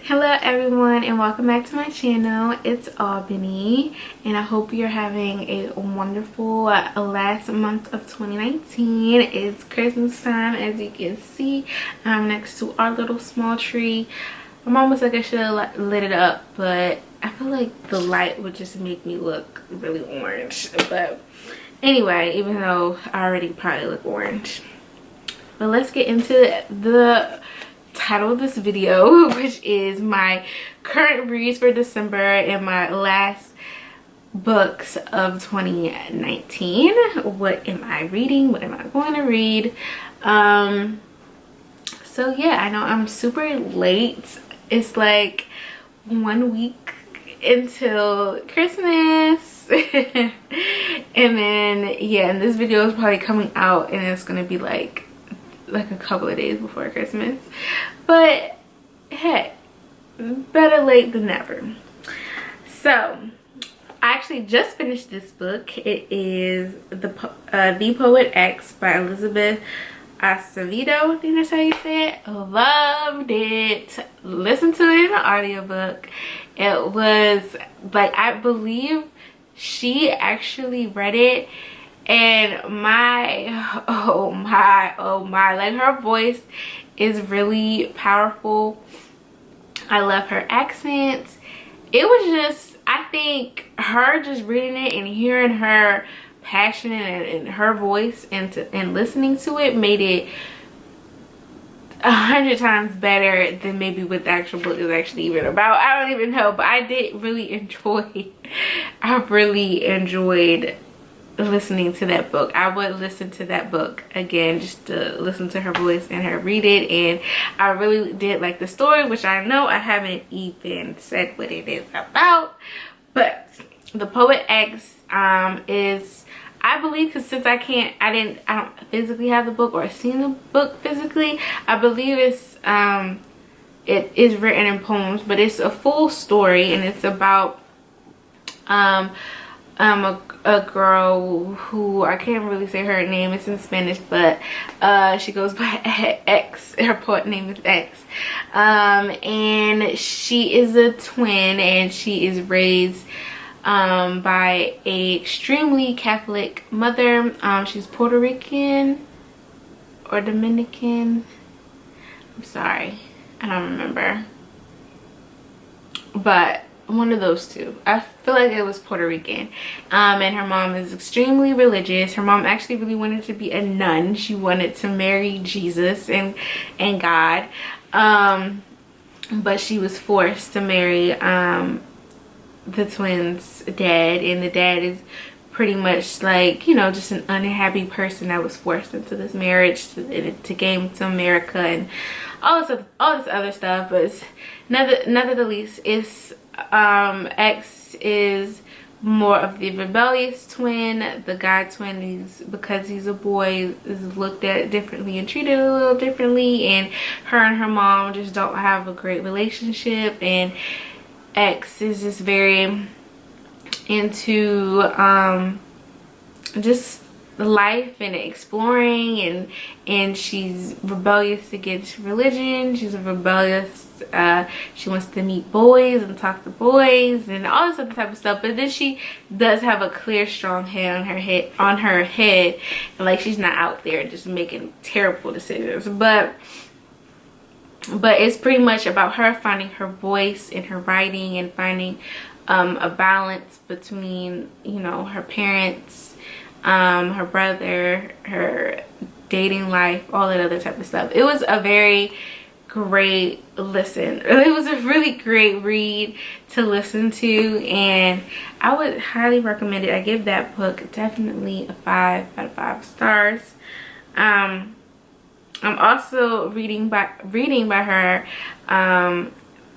Hello everyone and welcome back to my channel. It's Albany and I hope you're having a wonderful last month of 2019. It's Christmas time, as you can see. I'm next to our little small tree. My mom was like I should have lit it up, but I feel like the light would just make me look really orange. But anyway, even though I already probably look orange. But let's get into the title of this video, which is my current reads for December and my last books of 2019. What am I reading? What am I going to read? So yeah, I know I'm super late. It's like 1 week until Christmas. And then yeah, and this video is probably coming out and it's gonna be like a couple of days before Christmas, but hey, better late than never. So I actually just finished this book. It is the Poet X by Elizabeth Acevedo, I think that's how you say it. Loved it. Listened to it in an audiobook. It was like, I believe she actually read it, and oh my, like her voice is really powerful. I love her accent. It was just, I think her just reading it and hearing her passion and her voice and listening to it made it 100 times better than maybe what the actual book is actually even about. I don't even know, but I did really enjoy I really enjoyed listening to that book. I would listen to that book again just to listen to her voice and her read it, and I really did like the story, which I know I haven't even said what it is about. But the Poet X is, I believe, because since I don't physically have the book or seen the book physically, I believe it's it is written in poems, but it's a full story, and it's about a girl who, I can't really say her name, it's in Spanish, but she goes by X. Her poet name is X, and she is a twin, and she is raised by a extremely Catholic mother. She's Puerto Rican or Dominican, I'm sorry, I don't remember, but one of those two. I feel like it was Puerto Rican. And her mom is extremely religious. Her mom actually really wanted to be a nun. She wanted to marry Jesus and God, but she was forced to marry the twins' dad, and the dad is pretty much like, you know, just an unhappy person that was forced into this marriage to gain to America and all this other stuff. But nevertheless, it's X is more of the rebellious twin. The guy twin is, because he's a boy, is looked at differently and treated a little differently, and her mom just don't have a great relationship, and X is just very into just life and exploring, and she's rebellious against religion. She's rebellious, she wants to meet boys and talk to boys and all this other type of stuff, but then she does have a clear, strong head on her head, and like she's not out there just making terrible decisions, but it's pretty much about her finding her voice in her writing and finding a balance between, you know, her parents, her brother, her dating life, all that other type of stuff. It was a very great listen. It was a really great read to listen to, and I would highly recommend it. I give that book definitely a 5 out of 5 stars. I'm also reading by her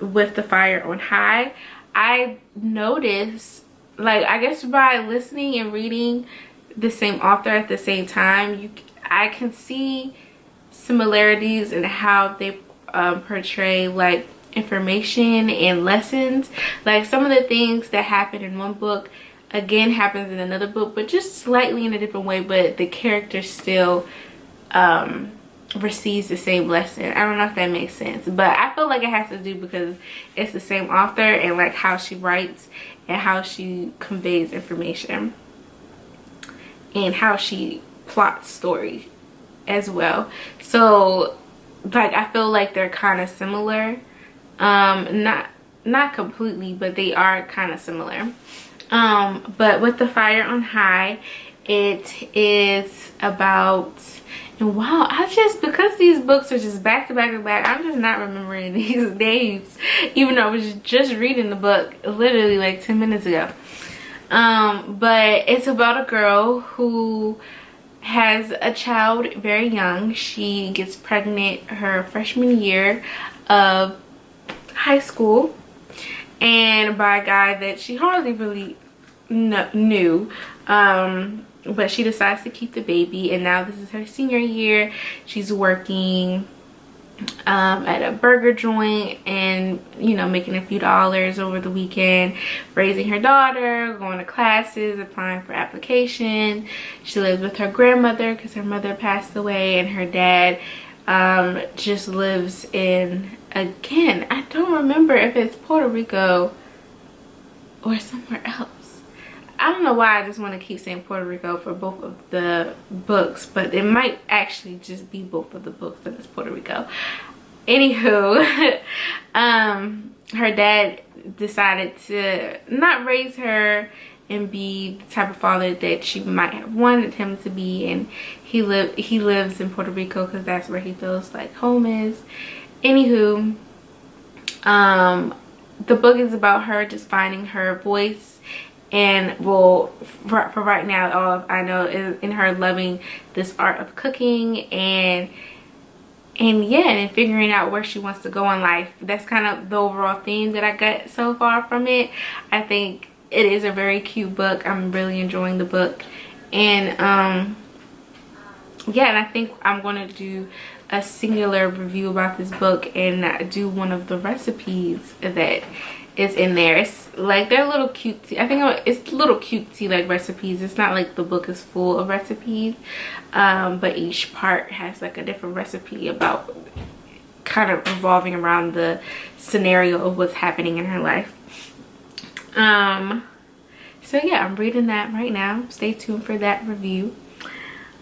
With the Fire on High. I noticed, like, I guess by listening and reading the same author at the same time, I can see similarities in how they portray like information and lessons. Like some of the things that happen in one book again happens in another book, but just slightly in a different way, but the characters still receives the same lesson. I don't know if that makes sense, but I feel like it has to do because it's the same author and like how she writes and how she conveys information and how she plots story as well. So like I feel like they're kind of similar, not completely, but they are kind of similar. But with The Fire on High, it is about, and wow, because these books are just back to back to back, I'm just not remembering these names, even though I was just reading the book literally like 10 minutes ago. But it's about a girl who has a child very young. She gets pregnant her freshman year of high school, and by a guy that she hardly really knew. But she decides to keep the baby, and now this is her senior year. She's working at a burger joint and, you know, making a few dollars over the weekend, raising her daughter, going to classes, applying for application. She lives with her grandmother because her mother passed away, and her dad just lives in, again, I don't remember if it's Puerto Rico or somewhere else. I don't know why I just want to keep saying Puerto Rico for both of the books, but it might actually just be both of the books that it's Puerto Rico. Anywho, her dad decided to not raise her and be the type of father that she might have wanted him to be, and he lives in Puerto Rico because that's where he feels like home is. Anywho, the book is about her just finding her voice, and well, for right now, all I know is in her loving this art of cooking and yeah, and figuring out where she wants to go in life. That's kind of the overall theme that I got so far from it. I think it is a very cute book. I'm really enjoying the book, and yeah, and I think I'm going to do a singular review about this book and do one of the recipes that is in there. It's like they're little cutesy. I think it's little cutesy like recipes. It's not like the book is full of recipes, but each part has like a different recipe about kind of revolving around the scenario of what's happening in her life. So yeah, I'm reading that right now. Stay tuned for that review.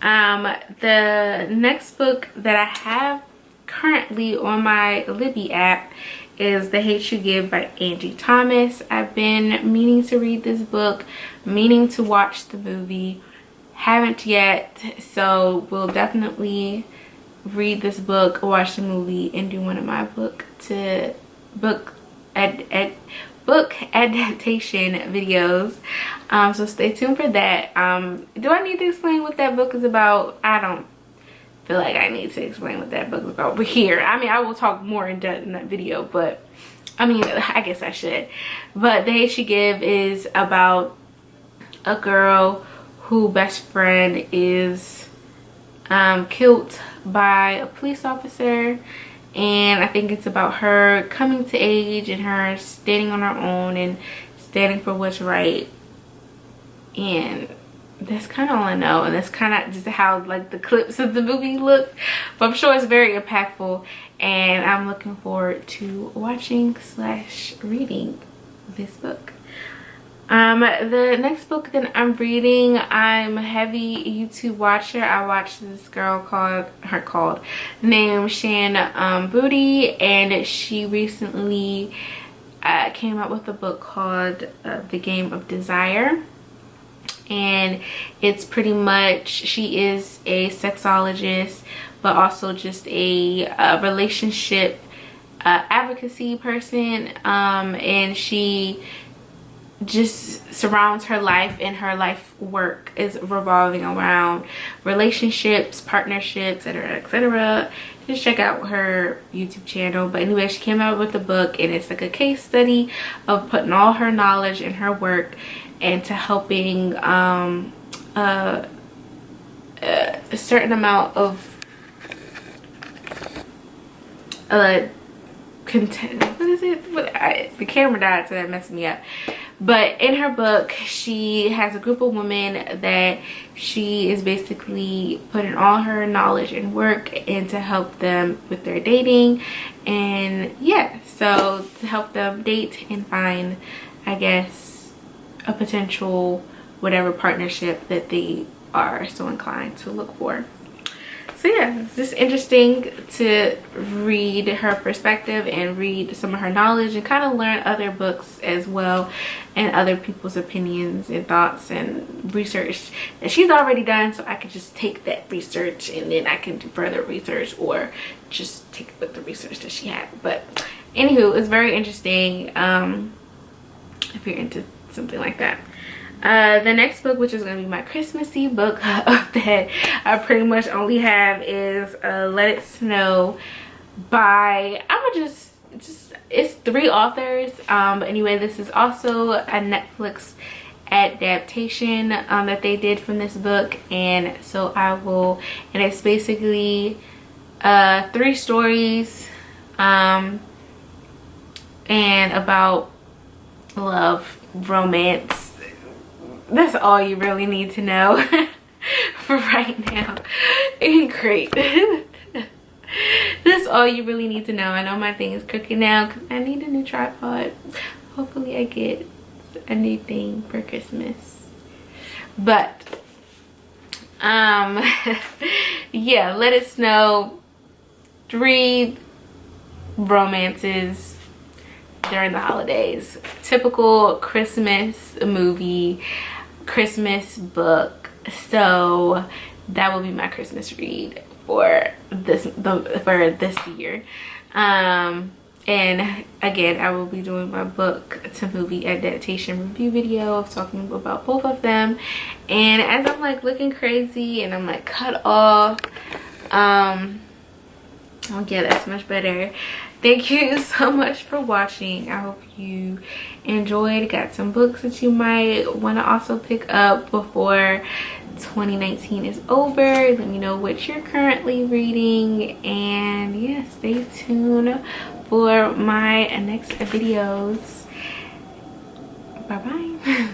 The next book that I have currently on my Libby app is The Hate You Give by Angie Thomas. I've been meaning to read this book, meaning to watch the movie, haven't yet, so we'll definitely read this book, watch the movie, and do one of my book adaptation videos. So stay tuned for that. Do I need to explain what that book is about? I don't feel like I need to explain what that book is about, but here, I mean, I will talk more in depth in that video, but I mean, I guess I should. But The Hate You Give is about a girl whose best friend is killed by a police officer, and I think it's about her coming to age and her standing on her own and standing for what's right. And that's kind of all I know, and that's kind of just how like the clips of the movie look, but I'm sure it's very impactful, and I'm looking forward to watching / reading this book. The next book that I'm reading, I'm a heavy YouTube watcher. I watched this girl named Shan Booty, and she recently came out with a book called The Game of Desire. And it's pretty much, she is a sexologist, but also just a relationship advocacy person, and she just surrounds her life, and her life work is revolving around relationships, partnerships, etc. Just check out her YouTube channel. But anyway, she came out with a book, and it's like a case study of putting all her knowledge and her work into helping a certain amount of content. What is it? The camera died, so that messed me up. But in her book, she has a group of women that she is basically putting all her knowledge and work in to help them with their dating. And yeah, so to help them date and find, I guess, a potential whatever partnership that they are so inclined to look for. So yeah, it's just interesting to read her perspective and read some of her knowledge and kind of learn other books as well and other people's opinions and thoughts and research that she's already done, so I could just take that research and then I can do further research or just take with the research that she had. But anywho, it's very interesting if you're into something like that. The next book, which is going to be my Christmassy book that I pretty much only have, is Let It Snow by, I'm gonna just it's 3 authors. But anyway, this is also a Netflix adaptation that they did from this book, and so and it's basically 3 stories and about love, romance. That's all you really need to know for right now. Great. That's all you really need to know. I know my thing is crooked now because I need a new tripod. Hopefully I get a new thing for Christmas. But yeah, Let It Snow. 3 romances during the holidays. Typical Christmas movie, Christmas book. So that will be my Christmas read for this year. And again, I will be doing my book to movie adaptation review video of talking about both of them. And as I'm like looking crazy and I'm like cut off, oh yeah, that's much better. Thank you so much for watching. I hope you enjoyed, got some books that you might want to also pick up before 2019 is over. Let me know what you're currently reading, and yeah, stay tuned for my next videos. Bye bye.